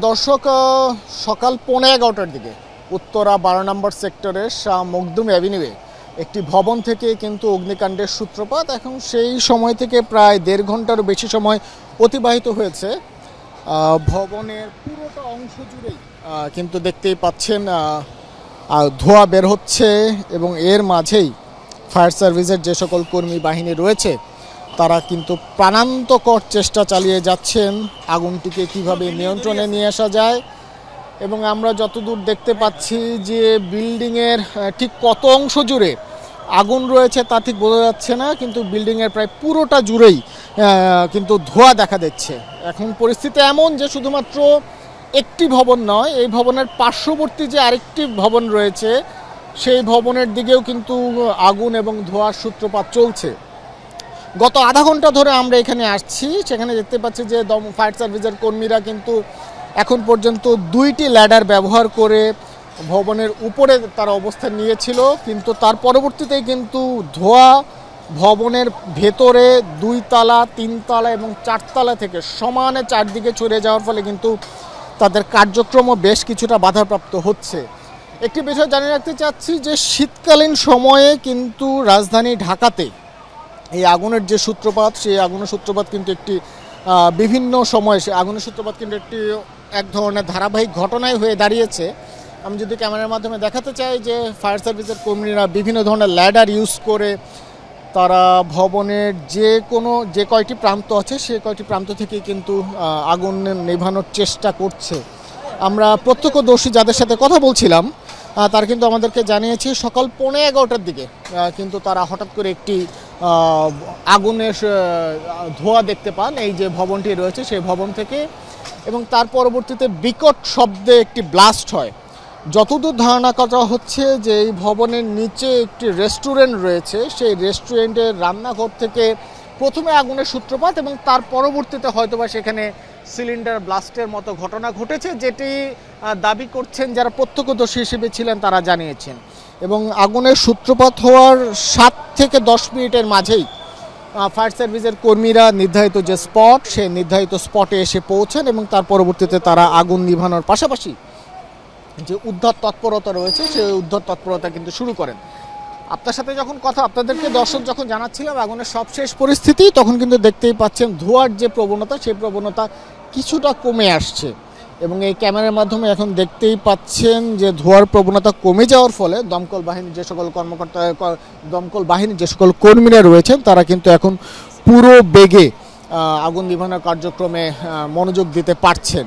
দর্শক, সকাল 11:15টার দিকে উত্তরা 12 নম্বর সেক্টরের শাহ মখদুম অ্যাভিনিউয়ে একটি ভবন থেকে কিন্তু অগ্নিকাণ্ডের সূত্রপাত। এখন সেই সময় থেকে প্রায় 1.5 ঘন্টারও বেশি সময় অতিবাহিত হয়েছে। ভবনের পুরোটা অংশ জুড়েই কিন্তু দেখতেই পাচ্ছেন ধোঁয়া বের হচ্ছে এবং এর মাঝেই ফায়ার সার্ভিসের যে সকল কর্মী বাহিনী রয়েছে তারা কিন্তু প্রাণান্তকর চেষ্টা চালিয়ে যাচ্ছেন আগুনটিকে কিভাবে নিয়ন্ত্রণে নিয়ে আসা যায়। এবং আমরা যতদূর দেখতে পাচ্ছি যে বিল্ডিংয়ের ঠিক কত অংশ জুড়ে আগুন রয়েছে তা ঠিক বোঝা যাচ্ছে না, কিন্তু বিল্ডিংয়ের প্রায় পুরোটা জুড়েই কিন্তু ধোঁয়া দেখা দিচ্ছে। এখন পরিস্থিতি এমন যে শুধুমাত্র একটি ভবন নয়, এই ভবনের পার্শ্ববর্তী যে আরেকটি ভবন রয়েছে সেই ভবনের দিকেও কিন্তু আগুন এবং ধোঁয়ার সূত্রপাত চলছে। গত আধা ঘন্টা ধরে আমরা এখানে আসছি, সেখানে দেখতে পাচ্ছি যে ফায়ার সার্ভিসের কর্মীরা কিন্তু এখন পর্যন্ত 2টি ল্যাডার ব্যবহার করে ভবনের উপরে তারা অবস্থান নিয়েছিল, কিন্তু তার পরবর্তীতেই কিন্তু ধোঁয়া ভবনের ভেতরে 2 তলা 3 তলা এবং 4 তলা থেকে সমানে চারদিকে ছড়িয়ে যাওয়ার ফলে কিন্তু তাদের কার্যক্রমও বেশ কিছুটা বাধাপ্রাপ্ত হচ্ছে। একটি বিষয় জানিয়ে রাখতে চাচ্ছি যে শীতকালীন সময়ে কিন্তু রাজধানী ঢাকাতে এই আগুনের যে সূত্রপাত, সেই আগুনের সূত্রপাত কিন্তু একটি বিভিন্ন সময় আগুনের সূত্রপাত কিন্তু এক ধরনের ধারাবাহিক ঘটনাই হয়ে দাঁড়িয়েছে। আমি যদি ক্যামেরার মাধ্যমে দেখাতে চাই যে ফায়ার সার্ভিসের কর্মীরা বিভিন্ন ধরনের ল্যাডার ইউজ করে তারা ভবনের যে কয়টি প্রান্ত আছে সেই কয়টি প্রান্ত থেকে কিন্তু আগুন নেভানোর চেষ্টা করছে। আমরা প্রত্যক্ষদর্শী যাদের সাথে কথা বলছিলাম তারা কিন্তু আমাদেরকে জানিয়েছে সকাল 11:15টার দিকে কিন্তু তারা হঠাৎ করে একটি আগুনের ধোঁয়া দেখতে পান এই যে ভবনটি রয়েছে সেই ভবন থেকে, এবং তার পরবর্তীতে বিকট শব্দে একটি ব্লাস্ট হয়। যতদূর ধারণা করা হচ্ছে যে এই ভবনের নিচে একটি রেস্টুরেন্ট রয়েছে, সেই রেস্টুরেন্টের রান্নাঘর থেকে প্রথমে আগুনের সূত্রপাত এবং তার পরবর্তীতে হয়তোবা সেখানে সিলিন্ডার ব্লাস্টের মতো ঘটনা ঘটেছে, যেটি দাবি করছেন যারা প্রত্যক্ষদর্শী হিসেবে ছিলেন তারা জানিয়েছেন। এবং আগুনের সূত্রপাত হওয়ার 7 থেকে 10 মিনিটের মাঝেই ফায়ার সার্ভিসের কর্মীরা নির্ধারিত যে স্পট সেই নির্ধারিত স্পটে এসে পৌঁছান এবং তার পরবর্তীতে তারা আগুন নিভানোর পাশাপাশি যে উদ্ধার তৎপরতা রয়েছে সেই উদ্ধার তৎপরতা কিন্তু শুরু করেন। আপনার সাথে যখন আপনাদেরকে দর্শক যখন জানাচ্ছিলাম আগুনের সবশেষ পরিস্থিতি, তখন কিন্তু দেখতেই পাচ্ছেন ধোঁয়ার যে প্রবণতা সেই প্রবণতা কিছুটা কমে আসছে এবং এই ক্যামেরার মাধ্যমে এখন দেখতেই পাচ্ছেন যে ধোঁয়ার প্রবণতা কমে যাওয়ার ফলে দমকল বাহিনীর যে সকল কর্মীরা রয়েছেন তারা কিন্তু এখন পুরো বেগে আগুন নিভানোর কার্যক্রমে মনোযোগ দিতে পারছেন।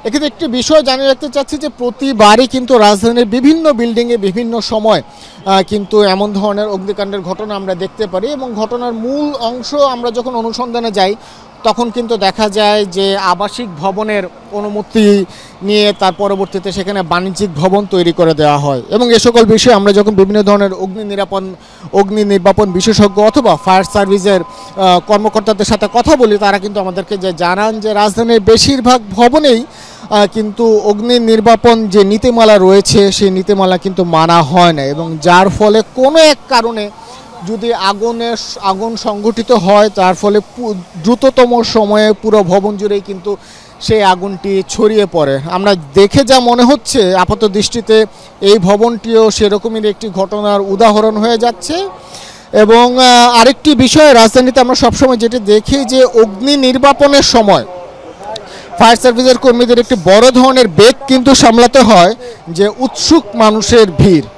এক্ষেত্রে একটি বিষয় জানিয়ে রাখতে চাচ্ছি যে প্রতিবারই কিন্তু রাজধানীর বিভিন্ন বিল্ডিংয়ে বিভিন্ন সময় কিন্তু এমন ধরনের অগ্নিকাণ্ডের ঘটনা আমরা দেখতে পারি এবং ঘটনার মূল অংশ আমরা যখন অনুসন্ধানে যাই তখন কিন্তু দেখা যায় যে আবাসিক ভবনের অনুমতি নিয়ে তার পরবর্তীতে সেখানে বাণিজ্যিক ভবন তৈরি করে দেওয়া হয়। এবং এ সকল বিষয়ে আমরা যখন বিভিন্ন ধরনের অগ্নি নির্বাপন বিশেষজ্ঞ অথবা ফায়ার সার্ভিসের কর্মকর্তাদের সাথে কথা বলি, তারা কিন্তু আমাদেরকে যে জানান যে রাজধানীর বেশিরভাগ ভবনেই কিন্তু অগ্নি নির্বাপন যে নীতিমালা রয়েছে সেই নীতিমালা কিন্তু মানা হয় না, এবং যার ফলে কোনো এক কারণে যদি আগুন সংঘটিত হয় তার ফলে দ্রুততম সময়ে পুরো ভবন জুড়েই কিন্তু সেই আগুনটি ছড়িয়ে পড়ে। আমরা দেখে যা মনে হচ্ছে আপাত দৃষ্টিতে এই ভবনটিও সেরকমই একটি ঘটনার উদাহরণ হয়ে যাচ্ছে। এবং আরেকটি বিষয় রাজধানীতে আমরা সবসময় যেটি দেখি যে অগ্নি নির্বাপনের সময় ফায়ার সার্ভিসের কর্মীদের একটি বড় ধরনের বেগ কিন্তু সামলাতে হয় যে উৎসুক মানুষের ভিড়।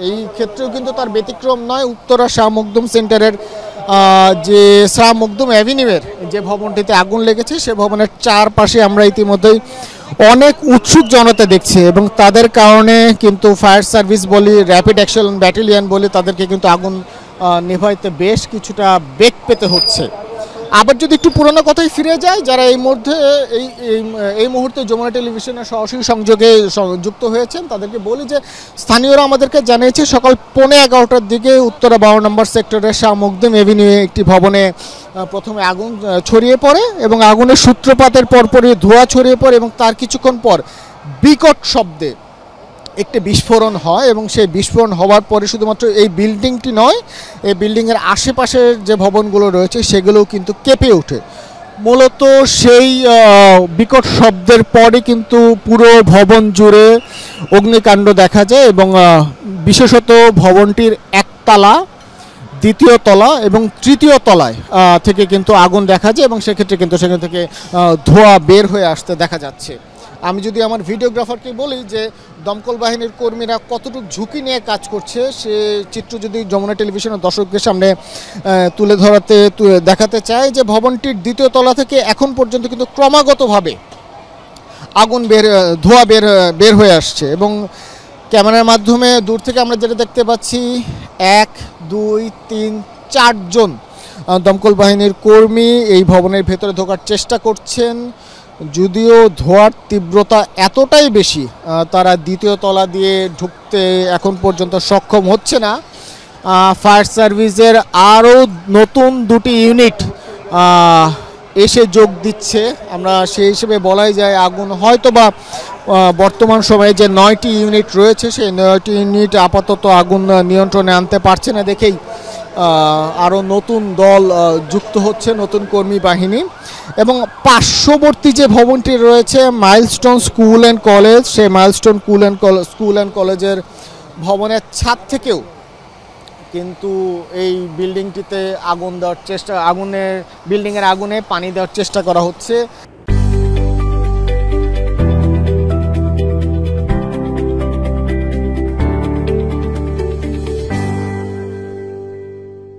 এই ক্ষেত্রেও কিন্তু তার ব্যতিক্রম নয়। উত্তরা শাহ মখদুম সেন্টারের যে শাহ মখদুম অ্যাভিনিউয়ের যে ভবনটিতে আগুন লেগেছে সে ভবনের চারপাশে আমরা ইতিমধ্যেই অনেক উৎসুক জনতা দেখছি এবং তাদের কারণে কিন্তু ফায়ার সার্ভিস বলি, র্যাপিড অ্যাকশন ব্যাটালিয়ন বলি, তাদেরকে কিন্তু আগুন নেভাইতে বেশ কিছুটা বেগ পেতে হচ্ছে। আবার যদি একটু পুরোনো কথায় ফিরে যায়, যারা এই মুহূর্তে যমুনা টেলিভিশনের সরাসরি সংযোগে যুক্ত হয়েছেন তাদেরকে বলি যে স্থানীয়রা আমাদেরকে জানিয়েছে সকাল 11:15টার দিকে উত্তরা 12 নম্বর সেক্টরের শাহ মখদুম এভিনিউয়ে একটি ভবনে প্রথমে আগুন ছড়িয়ে পড়ে এবং আগুনের সূত্রপাতের পরপরই ধোঁয়া ছড়িয়ে পড়ে এবং তার কিছুক্ষণ পর বিকট শব্দে একটি বিস্ফোরণ হয় এবং সেই বিস্ফোরণ হওয়ার পরে শুধুমাত্র এই বিল্ডিংটি নয়, এই বিল্ডিংয়ের আশেপাশের যে ভবনগুলো রয়েছে সেগুলোও কিন্তু কেঁপে ওঠে। মূলত সেই বিকট শব্দের পরে কিন্তু পুরো ভবন জুড়ে অগ্নিকাণ্ড দেখা যায় এবং বিশেষত ভবনটির একতলা, দ্বিতীয় তলা এবং তৃতীয় তলায় থেকে কিন্তু আগুন দেখা যায় এবং সেক্ষেত্রে কিন্তু সেখান থেকে ধোঁয়া বের হয়ে আসতে দেখা যাচ্ছে। আমি যদি আমার ভিডিওগ্রাফারকে বলি যে দমকল বাহিনীর কর্মীরা কতটুকু ঝুঁকি নিয়ে কাজ করছে, সে চিত্র যদি যমুনা টেলিভিশনের দর্শকদের সামনে তুলে দেখাতে চায় যে ভবনটির দ্বিতীয় তলা থেকে এখন পর্যন্ত কিন্তু ক্রমাগতভাবে আগুন ধোঁয়া বের হয়ে আসছে এবং ক্যামেরার মাধ্যমে দূর থেকে আমরা যেটা দেখতে পাচ্ছি 1 2 3 4 জন দমকল বাহিনীর কর্মী এই ভবনের ভেতরে ঢোকার চেষ্টা করছেন। যদিও ধোঁয়ার তীব্রতা এতটাই বেশি, তারা দ্বিতীয় তলা দিয়ে ঢুকতে এখন পর্যন্ত সক্ষম হচ্ছে না। ফায়ার সার্ভিসের আরও নতুন 2টি ইউনিট এসে যোগ দিচ্ছে। আমরা সেই হিসেবে বলাই যায় আগুন হয়তো বা বর্তমান সময়ে যে 9টি ইউনিট রয়েছে সেই 9টি ইউনিট আপাতত আগুন নিয়ন্ত্রণে আনতে পারছে না দেখেই আরও নতুন দল যুক্ত হচ্ছে, নতুন কর্মী বাহিনী। এবং পার্শ্ববর্তী যে ভবনটি রয়েছে মাইলস্টোন স্কুল অ্যান্ড কলেজ, সেই মাইলস্টোন স্কুল অ্যান্ড কলেজের ভবনের ছাদ থেকেও কিন্তু এই বিল্ডিংটিতে বিল্ডিংয়ের আগুনে পানি দেওয়ার চেষ্টা করা হচ্ছে।